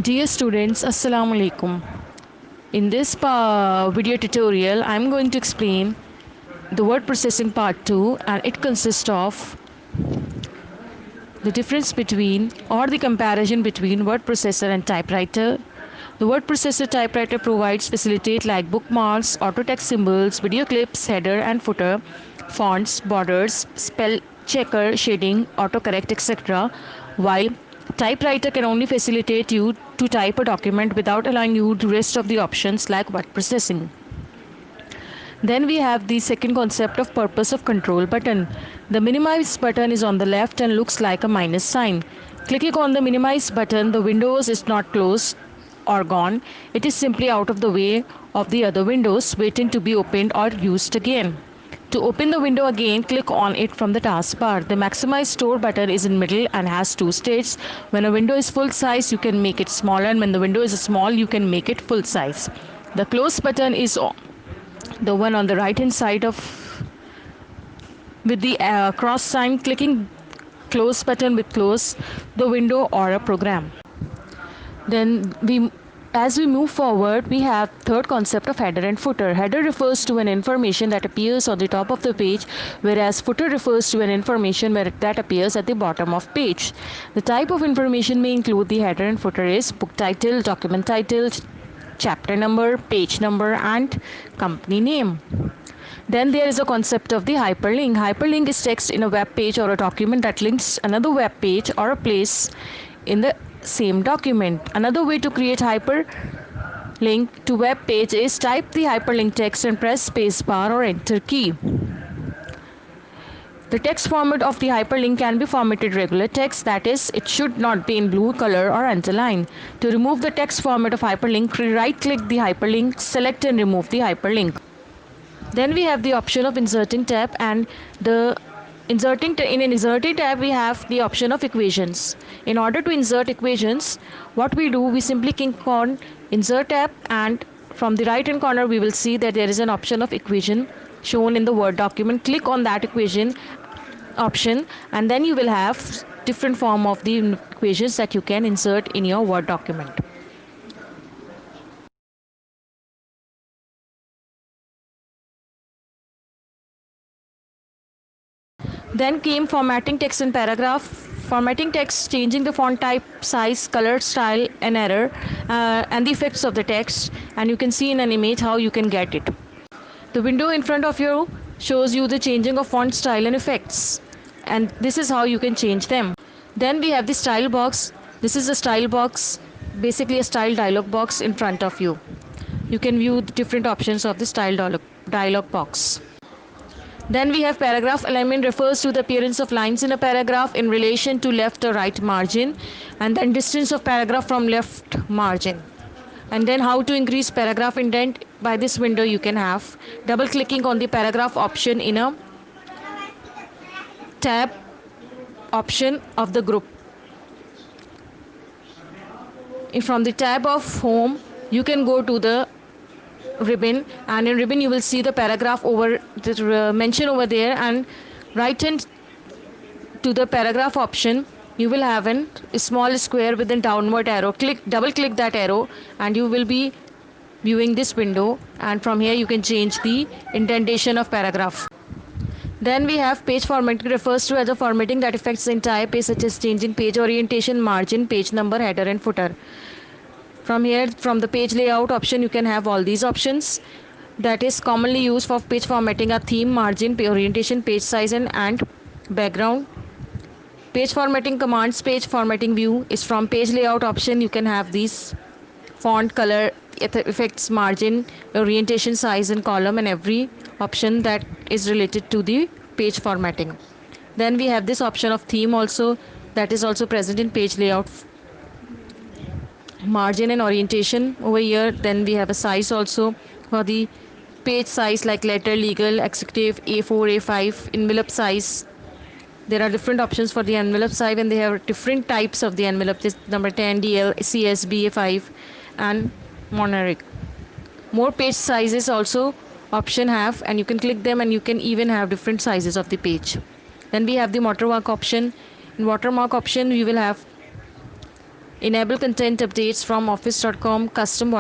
Dear students, Assalamu alaikum. In this video tutorial, I am going to explain the word processing part 2, and it consists of the difference between or the comparison between word processor and typewriter. The word processor typewriter provides facilitate like bookmarks, auto text symbols, video clips, header and footer, fonts, borders, spell checker, shading, autocorrect, etc. While typewriter can only facilitate you to type a document without allowing you the rest of the options like word processing. Then we have the second concept of purpose of control button. The minimize button is on the left and looks like a minus sign. Clicking on the minimize button, the windows is not closed or gone. It is simply out of the way of the other windows waiting to be opened or used again. To open the window again, click on it from the taskbar. The maximize store button is in middle and has two states. When a window is full size, you can make it smaller, and when the window is small, you can make it full size. The close button is the one on the right hand side of with the cross sign. Clicking close button with close the window or a program. Then as we move forward, we have third concept of header and footer. Header refers to an information that appears on the top of the page, whereas footer refers to an information that appears at the bottom of page. The type of information may include the header and footer is book title, document title, chapter number, page number, and company name. Then there is a concept of the hyperlink. Hyperlink is text in a web page or a document that links another web page or a place in the same document. Another way to create hyperlink to web page is type the hyperlink text and press spacebar or enter key. The text format of the hyperlink can be formatted regular text, that is, it should not be in blue color or underline. To remove the text format of hyperlink, right click the hyperlink, select and remove the hyperlink. Then we have the option of inserting tab, and the in an inserting tab we have the option of equations. In order to insert equations, what we do, we simply click on insert tab, and from the right hand corner we will see that there is an option of equation shown in the Word document. Click on that equation option, and then you will have different form of the equations that you can insert in your Word document. Then came formatting text in paragraph. Formatting text, changing the font type, size, color, style, and error, and the effects of the text. And you can see in an image how you can get it. The window in front of you shows you the changing of font style and effects. And this is how you can change them. Then we have the style box. This is a style box, basically a style dialog box in front of you. You can view the different options of the style dialog box. Then we have paragraph alignment, refers to the appearance of lines in a paragraph in relation to left or right margin, and then distance of paragraph from left margin. And then how to increase paragraph indent. By this window you can have double clicking on the paragraph option in a tab option of the group. From the tab of home you can go to the ribbon, and in ribbon you will see the paragraph over the mention over there, and right hand to the paragraph option you will have a small square with a downward arrow. Double click that arrow and you will be viewing this window, and from here you can change the indentation of paragraph. Then we have page formatting, refers to other formatting that affects the entire page, such as changing page orientation, margin, page number, header and footer. From here, from the page layout option, you can have all these options that is commonly used for page formatting are theme, margin, orientation, page size, and background. Page formatting commands. Page formatting view is from page layout option. You can have these font, color, effects, margin, orientation, size, and column, and every option that is related to the page formatting. Then we have this option of theme also, that is also present in page layout, margin and orientation over here. Then we have a size also for the page size, like letter, legal, executive, A4, A5, envelope size. There are different options for the envelope size, and they have different types of the envelope. This number 10, DL, CS, BA5, and monarch. More page sizes also option have, and you can click them, and you can even have different sizes of the page. Then we have the watermark option. In watermark option, we will have enable content updates from office.com, custom